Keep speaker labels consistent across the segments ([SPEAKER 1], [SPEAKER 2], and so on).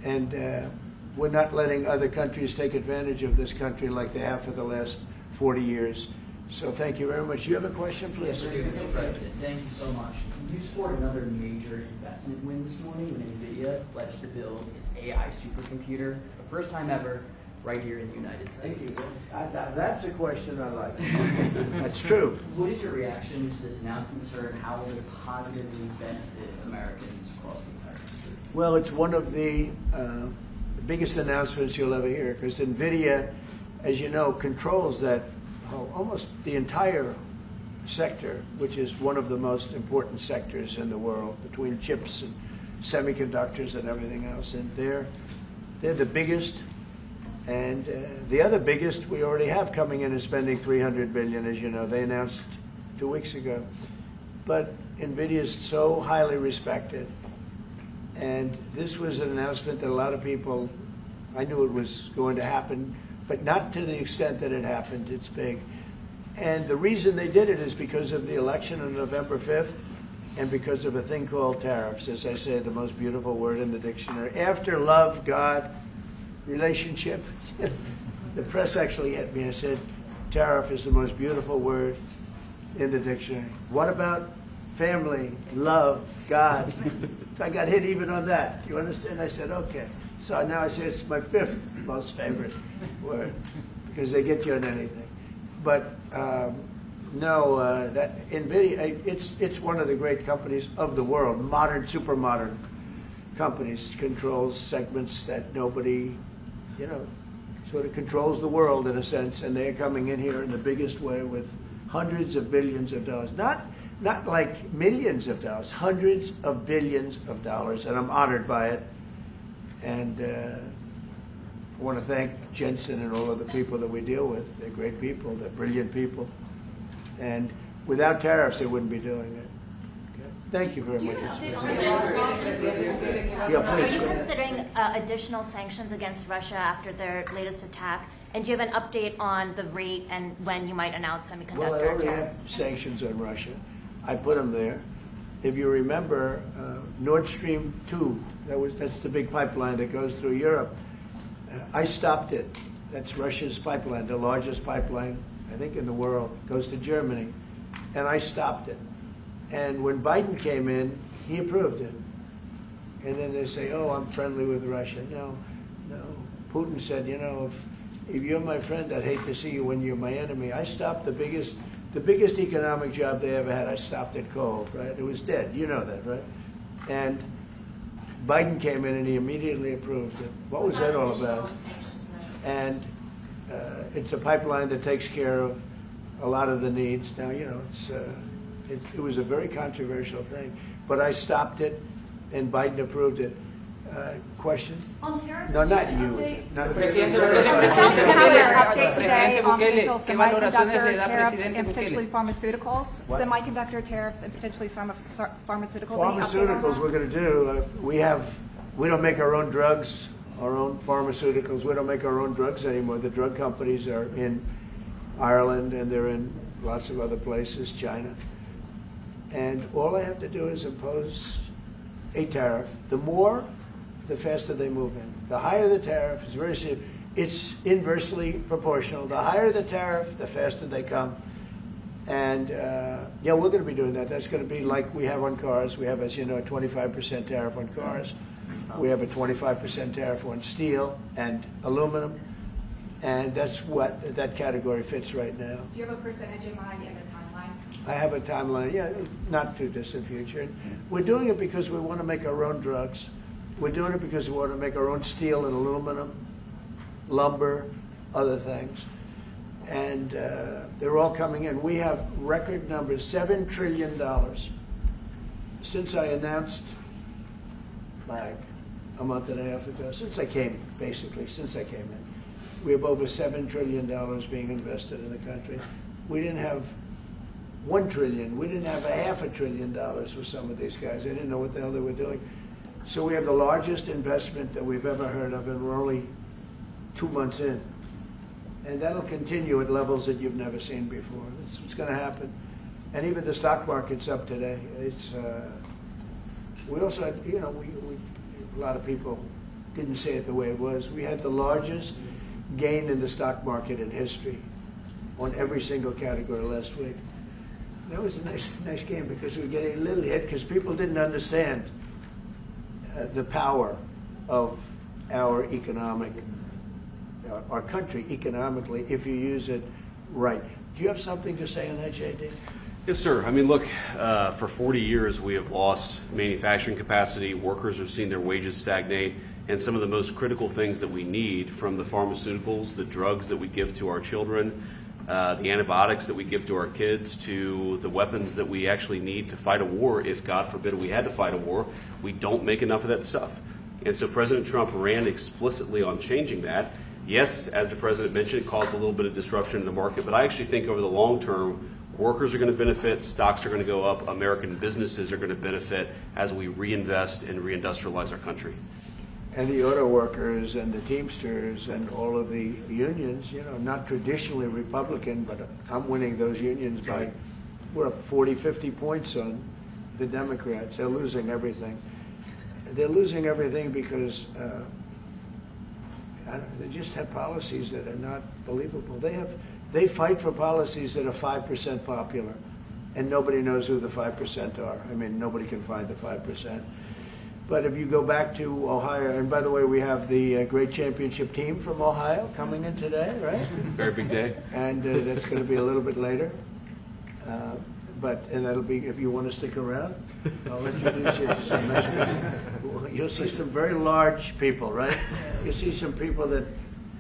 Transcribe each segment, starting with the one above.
[SPEAKER 1] And we're not letting other countries take advantage of this country like they have for the last 40 years. So thank you very much. You have a question, please?
[SPEAKER 2] Yes, Mr. President, thank you so much. You scored another major investment win this morning when NVIDIA pledged to build its AI supercomputer, the first time ever, right here in the United States.
[SPEAKER 1] That's a question I like. That's true.
[SPEAKER 2] What is your reaction to this announcement, sir, and how will this positively benefit Americans across the entire country?
[SPEAKER 1] Well, it's one of the biggest announcements you'll ever hear, because NVIDIA, as you know, controls that almost the entire sector, which is one of the most important sectors in the world, between chips and semiconductors and everything else. And they're the biggest. And the other biggest we already have coming in is spending $300 billion, as you know. They announced 2 weeks ago. But NVIDIA is so highly respected. And this was an announcement that a lot of people, I knew it was going to happen, but not to the extent that it happened. It's big. And the reason they did it is because of the election on November 5th and because of a thing called tariffs. As I say, the most beautiful word in the dictionary. After love, God, relationship, the press actually hit me and said, tariff is the most beautiful word in the dictionary. What about family, love, God? So I got hit even on that. You understand? I said, okay. So now I say it's my 5th most favorite word because they get you on anything. But no, that NVIDIA, it's one of the great companies of the world, modern, super modern companies, controls segments that nobody, you know, sort of controls the world in a sense, and they're coming in here in the biggest way with hundreds of billions of dollars. Not like millions of dollars, hundreds of billions of dollars, and I'm honored by it. And I want to thank Jensen and all of the people that we deal with. They're great people, they're brilliant people. And without tariffs, they wouldn't be doing it. Okay? Thank you very much.
[SPEAKER 3] Are you considering additional sanctions against Russia after their latest attack? And do you have an update on the rate and when you might announce semiconductor
[SPEAKER 1] Well, I already
[SPEAKER 3] tariffs?
[SPEAKER 1] have sanctions on Russia. I put them there. If you remember, Nord Stream 2, that's the big pipeline that goes through Europe. I stopped it. That's Russia's pipeline, the largest pipeline, I think, in the world. Goes to Germany. And I stopped it. And when Biden came in, he approved it. And then they say, oh, I'm friendly with Russia. No. Putin said, you know, if you're my friend, I'd hate to see you when you're my enemy. I stopped the biggest economic job they ever had. I stopped it cold, right? It was dead. You know that, right? And Biden came in and he immediately approved it. What was that all about? And it's a pipeline that takes care of a lot of the needs. Now, you know, it was a very controversial thing, but I stopped it, and Biden approved it. Question?
[SPEAKER 4] On tariffs,
[SPEAKER 1] no, not you. Not
[SPEAKER 5] Presidente
[SPEAKER 4] update today on
[SPEAKER 5] Bukele,
[SPEAKER 4] potential
[SPEAKER 5] ¿qué valoraciones
[SPEAKER 4] semiconductor
[SPEAKER 5] le da
[SPEAKER 4] tariffs
[SPEAKER 5] Presidente
[SPEAKER 4] and potentially
[SPEAKER 5] Bukele?
[SPEAKER 4] pharmaceuticals.
[SPEAKER 1] What?
[SPEAKER 4] Semiconductor tariffs and potentially pharmaceuticals.
[SPEAKER 1] Pharmaceuticals, we're going to do. We don't make our own drugs, our own pharmaceuticals. We don't make our own drugs anymore. The drug companies are in Ireland and they're in lots of other places, China. And all I have to do is impose a tariff. The more, the faster they move in. The higher the tariff, it's very simple. It's inversely proportional. The higher the tariff, the faster they come. And yeah, we're going to be doing that. That's going to be like we have on cars. We have, as you know, a 25% tariff on cars. We have a 25% tariff on steel and aluminum. And that's what that category fits right now.
[SPEAKER 4] Do you have a percentage in mind and a timeline?
[SPEAKER 1] I have a timeline, yeah, not too distant future. We're doing it because we want to make our own drugs. We're doing it because we want to make our own steel and aluminum, lumber, other things. And they're all coming in. We have record numbers, $7 trillion. Since I announced, like a month and a half ago, since I came in, we have over $7 trillion being invested in the country. We didn't have $1 trillion. We didn't have $500 billion with some of these guys. They didn't know what the hell they were doing. So we have the largest investment that we've ever heard of, and we're only 2 months in. And that'll continue at levels that you've never seen before. That's what's going to happen. And even the stock market's up today. It's we also had, you know, a lot of people didn't say it the way it was. We had the largest gain in the stock market in history on every single category last week. That was a nice game because we were getting a little hit because people didn't understand the power of our our country economically if you use it right. Do you have something to say on that, JD?
[SPEAKER 5] Yes, sir. I mean, look, for 40 years we have lost manufacturing capacity. Workers have seen their wages stagnate, and some of the most critical things that we need, from the pharmaceuticals, the drugs that we give to our children, the antibiotics that we give to our kids, to the weapons that we actually need to fight a war, if God forbid we had to fight a war, we don't make enough of that stuff. And so President Trump ran explicitly on changing that. Yes, as the president mentioned, it caused a little bit of disruption in the market, but I actually think over the long term, workers are going to benefit, stocks are going to go up, American businesses are going to benefit as we reinvest and reindustrialize our country.
[SPEAKER 1] And the auto workers and the Teamsters and all of the unions, you know, not traditionally Republican, but I'm winning those unions by, we're up 40, 50 points on the Democrats. They're losing everything. They're losing everything because they just have policies that are not believable. They fight for policies that are 5% popular, and nobody knows who the 5% are. I mean, nobody can find the 5%. But if you go back to Ohio, and by the way, we have the great championship team from Ohio coming in today, right?
[SPEAKER 5] Very big day.
[SPEAKER 1] And that's going to be a little bit later. And that'll be, if you want to stick around, I'll introduce you to some nice people. You'll see some very large people, right? You'll see some people that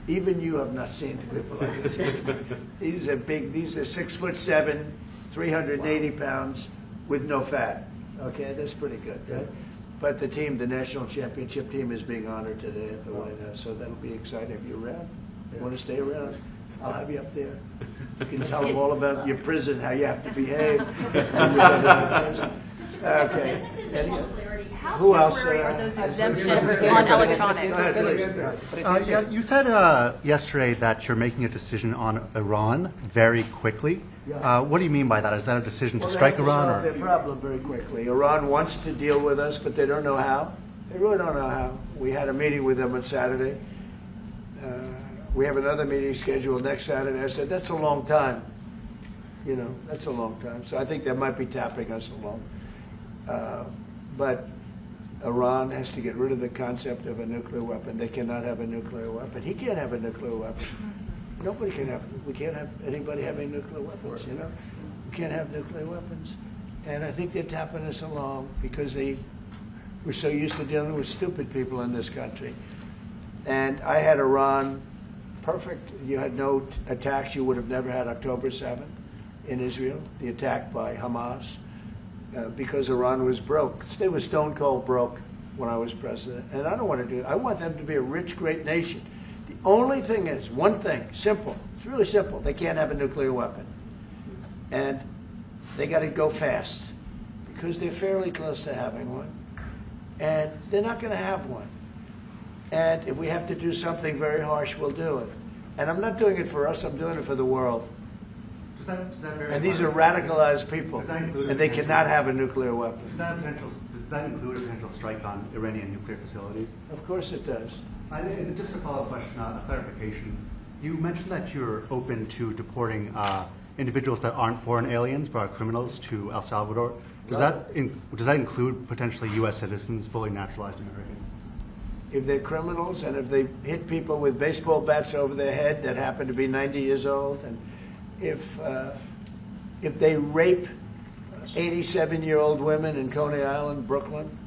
[SPEAKER 1] even you have not seen people like this. These are big, these are 6'7", 380 pounds with no fat. Okay, that's pretty good, right? But the team, the national championship team, is being honored today at the White House, so that'll be exciting. If you're around, you want to stay around, I'll have you up there. You can tell them all about your prison, how you have to behave. Okay. Who else?
[SPEAKER 4] Are those exemptions on electronics?
[SPEAKER 6] Yeah, you said yesterday that you're making a decision on Iran very quickly. What do you mean by that? Is that a decision to strike Iran?
[SPEAKER 1] Solve their problem very quickly. Iran wants to deal with us, but they don't know how. They really don't know how. We had a meeting with them on Saturday. We have another meeting scheduled next Saturday. I said, that's a long time. You know, that's a long time. So I think they might be tapping us along. But Iran has to get rid of the concept of a nuclear weapon. They cannot have a nuclear weapon. He can't have a nuclear weapon. Nobody can have. We can't have anybody having nuclear weapons. You know, we can't have nuclear weapons. And I think they're tapping us along because we're so used to dealing with stupid people in this country. And I had Iran perfect. You had no attacks. You would have never had October 7th in Israel, the attack by Hamas. Because Iran was broke. They were stone cold broke when I was president. And I don't want to do it. I want them to be a rich, great nation. The only thing is, one thing, simple. It's really simple. They can't have a nuclear weapon. And they got to go fast because they're fairly close to having one. And they're not going to have one. And if we have to do something very harsh, we'll do it. And I'm not doing it for us. I'm doing it for the world. And these are radicalized people, and they cannot have a nuclear weapon.
[SPEAKER 6] Does that include a potential strike on Iranian nuclear facilities?
[SPEAKER 1] Of course it does.
[SPEAKER 6] Just a follow-up question, a clarification. You mentioned that you're open to deporting individuals that aren't foreign aliens but are criminals to El Salvador. Does that include potentially U.S. citizens, fully naturalized Americans?
[SPEAKER 1] If they're criminals and if they hit people with baseball bats over their head that happen to be 90 years old, and if they rape 87-year-old women in Coney Island, Brooklyn,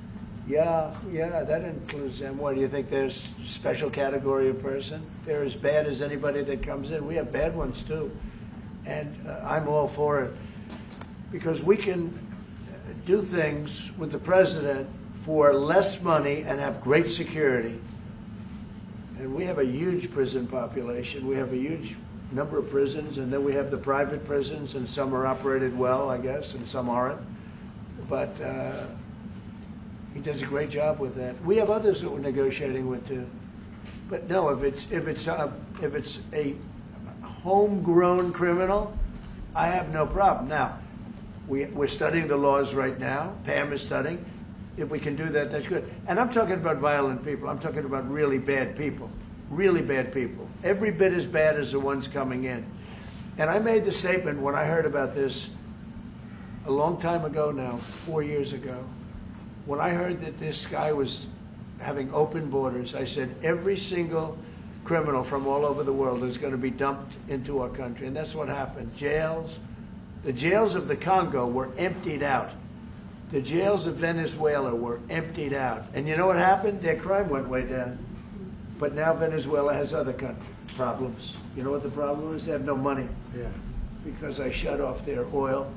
[SPEAKER 1] yeah, that includes them. What do you think? There's a special category of person? They're as bad as anybody that comes in. We have bad ones too, and I'm all for it because we can do things with the president for less money and have great security. And we have a huge prison population. We have a huge number of prisons, and then we have the private prisons, and some are operated well, I guess, and some aren't. But he does a great job with that. We have others that we're negotiating with too. But no, if it's a homegrown criminal, I have no problem. Now, we're studying the laws right now. Pam is studying. if we can do that, that's good. And I'm talking about violent people. I'm talking about really bad people. Really bad people. Every bit as bad as the ones coming in. And I made the statement when I heard about this a long time ago now, 4 years ago. When I heard that this guy was having open borders, I said every single criminal from all over the world is going to be dumped into our country. And that's what happened. Jails. The jails of the Congo were emptied out. The jails of Venezuela were emptied out. And you know what happened? Their crime went way down. But now Venezuela has other problems. You know what the problem is? They have no money.
[SPEAKER 6] Yeah.
[SPEAKER 1] Because I shut off their oil,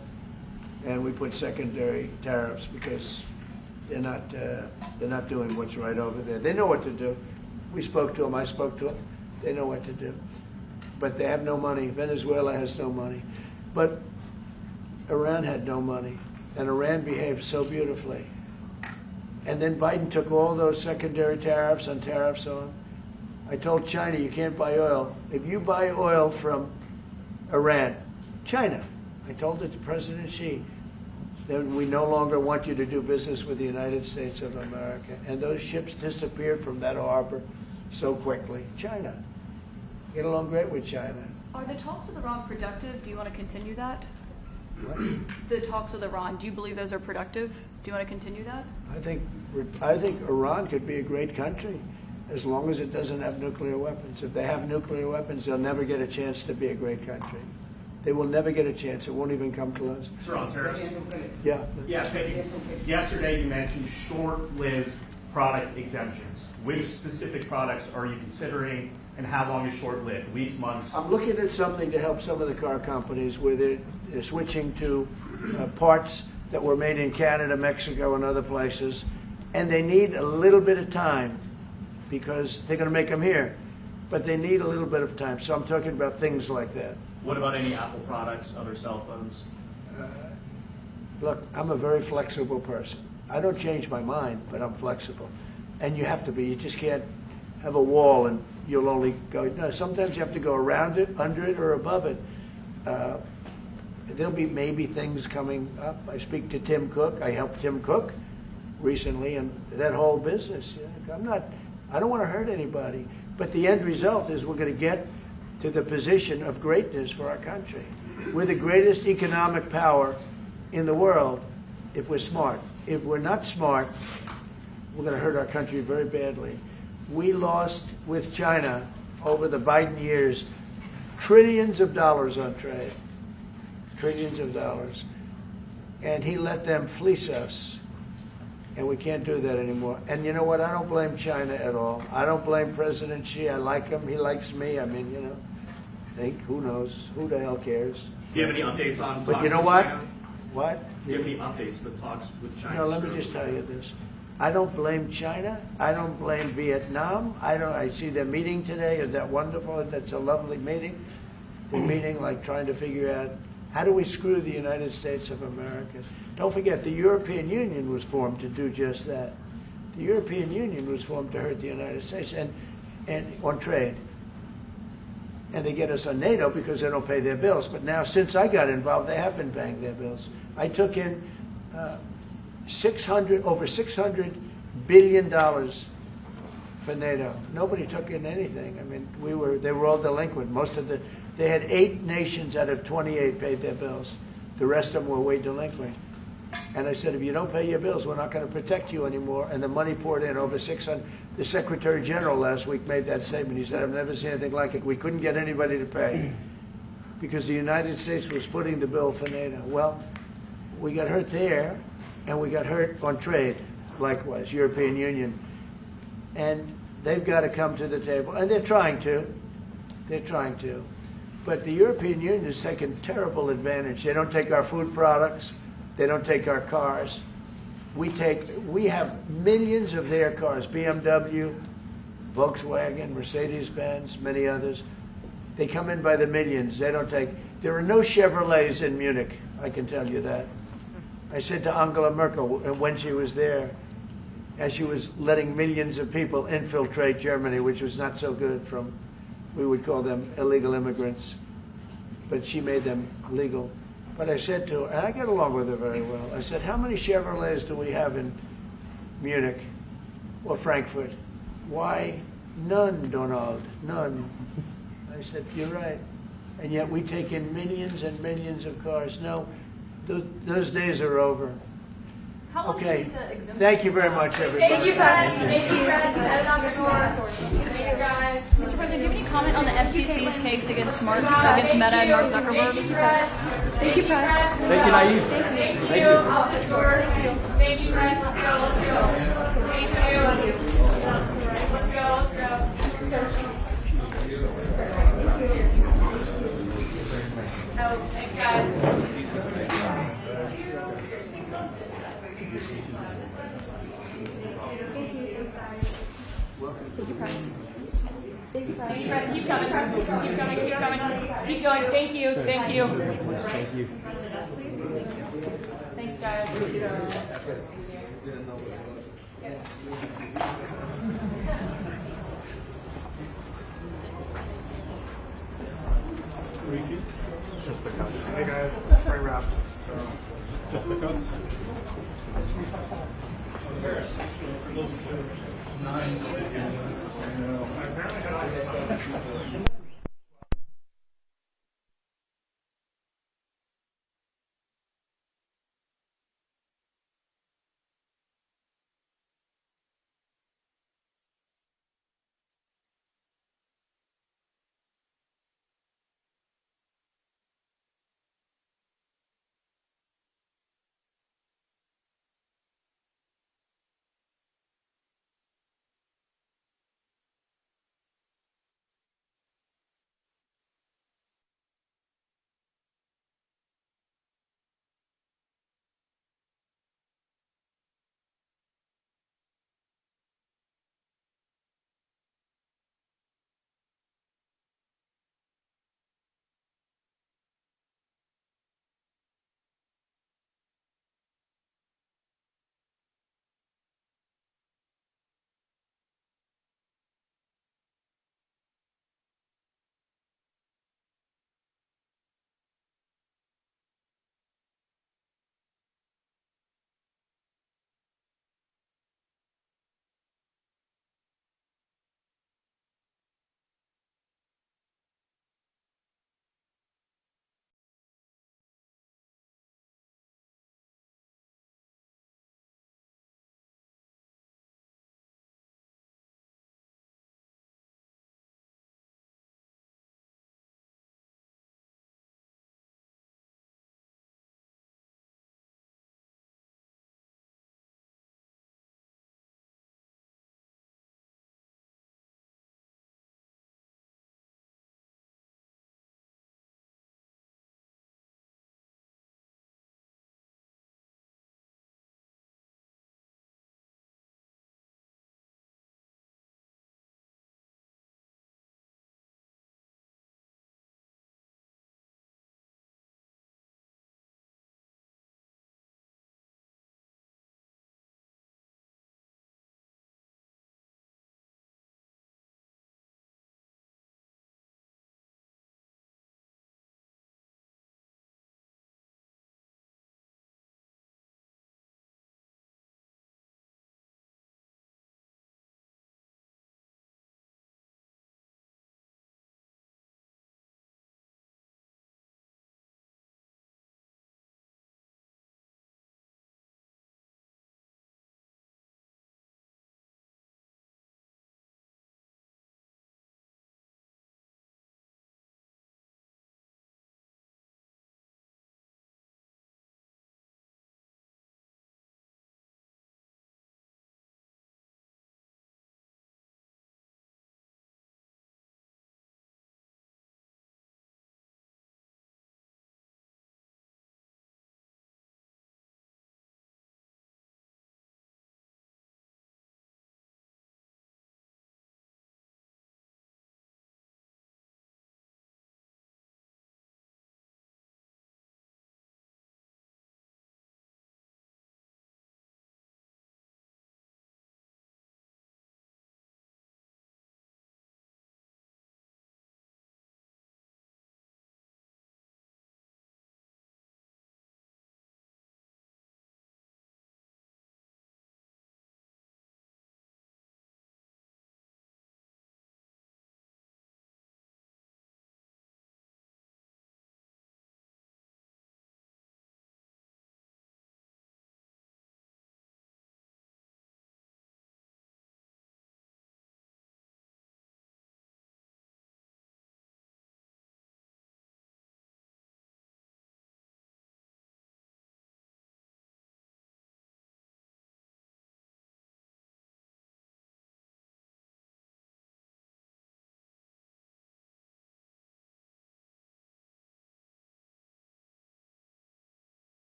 [SPEAKER 1] and we put secondary tariffs because they're not doing what's right over there. They know what to do. We spoke to them. I spoke to them. They know what to do. But they have no money. Venezuela has no money. But Iran had no money. And Iran behaved so beautifully. And then Biden took all those secondary tariffs and tariffs on. I told China, you can't buy oil. If you buy oil from Iran, China, I told it to President Xi, then we no longer want you to do business with the United States of America. And those ships disappeared from that harbor so quickly. China. Get along great with China.
[SPEAKER 4] Are the talks with Iran productive? Do you want to continue that?
[SPEAKER 1] What?
[SPEAKER 4] The talks with Iran, do you believe those are productive? Do you want to continue that?
[SPEAKER 1] I think Iran could be a great country as long as it doesn't have nuclear weapons. If they have nuclear weapons, they'll never get a chance to be a great country. They will never get a chance. It won't even come close.
[SPEAKER 7] Sir, on tariffs?
[SPEAKER 1] Yeah.
[SPEAKER 7] Yeah, Peggy. Yesterday you mentioned short-lived product exemptions. Which specific products are you considering, and how long is short-lived? Weeks, months?
[SPEAKER 1] I'm looking at something to help some of the car companies where they're switching to parts that were made in Canada, Mexico, and other places, and they need a little bit of time because they're going to make them here, but they need a little bit of time. So I'm talking about things like that.
[SPEAKER 7] What about any Apple products, other cell phones?
[SPEAKER 1] Look, I'm a very flexible person. I don't change my mind, but I'm flexible. And you have to be. You just can't have a wall and you'll only go. No, sometimes you have to go around it, under it, or above it. There'll be maybe things coming up. I speak to Tim Cook. I helped Tim Cook recently, and that whole business. You know, I don't want to hurt anybody, but the end result is we're going to get to the position of greatness for our country. We're the greatest economic power in the world if we're smart. If we're not smart, we're going to hurt our country very badly. We lost with China over the Biden years trillions of dollars on trade. Trillions of dollars. And he let them fleece us. And we can't do that anymore. And you know what? I don't blame China at all. I don't blame President Xi. I like him. He likes me. I mean, you know, who knows? Who the hell cares?
[SPEAKER 7] Do you have any updates on talks
[SPEAKER 1] But you know
[SPEAKER 7] with
[SPEAKER 1] what?
[SPEAKER 7] China?
[SPEAKER 1] What?
[SPEAKER 7] Do you have any updates with talks with China?
[SPEAKER 1] No, let me just tell you this. I don't blame China. I don't blame Vietnam. I see their meeting today. Is that wonderful? That's a lovely meeting. They're meeting like trying to figure out how do we screw the United States of America. Don't forget, the European Union was formed to do just that. The European Union was formed to hurt the United States and on trade. And they get us on NATO because they don't pay their bills. But now, since I got involved, they have been paying their bills. I took in over $600 billion for NATO. Nobody took in anything. I mean, they were all delinquent. They had 8 nations out of 28 paid their bills. The rest of them were way delinquent. And I said, if you don't pay your bills, we're not going to protect you anymore. And the money poured in over 600. The Secretary General last week made that statement. He said, I've never seen anything like it. We couldn't get anybody to pay because the United States was footing the bill for NATO. Well, we got hurt there, and we got hurt on trade, likewise, European Union. And they've got to come to the table. And they're trying to. They're trying to. But the European Union has taken terrible advantage. They don't take our food products. They don't take our cars. We have millions of their cars, BMW, Volkswagen, Mercedes-Benz, many others. They come in by the millions. They don't take, there are no Chevrolets in Munich, I can tell you that. I said to Angela Merkel when she was there, as she was letting millions of people infiltrate Germany, which was not so good from, we would call them illegal immigrants, but she made them legal. But I said to her, and I get along with her very well, I said, how many Chevrolets do we have Munich or Frankfurt. Why none, Donald? None. I said, you're right. And yet we take in millions and millions of cars. No, those days are over.
[SPEAKER 4] How long
[SPEAKER 1] Okay.
[SPEAKER 4] do you think the exemption
[SPEAKER 1] Thank you very much, everybody.
[SPEAKER 8] Thank you, Press. Thank you, Press. Head it on the floor. Thank you, guys.
[SPEAKER 4] Mr. President, do you have any comment on the FTC's case against Meta and Mark Zuckerberg?
[SPEAKER 8] Thank you, Press.
[SPEAKER 4] Thank you, Press.
[SPEAKER 8] Thank you, Nayib. Thank you. Off the floor. Thank you, Press. Let's go. Let's go. Thank you. Let's go. Let's go. Oh, thanks, guys. Thank you, Press. Keep coming. Keep coming. Keep coming. Keep going. Thank you. Thank you. Thank you. Thanks, guys.
[SPEAKER 6] Just the cuts. Hey guys, spring wrap. Just the cuts.
[SPEAKER 7] Nine.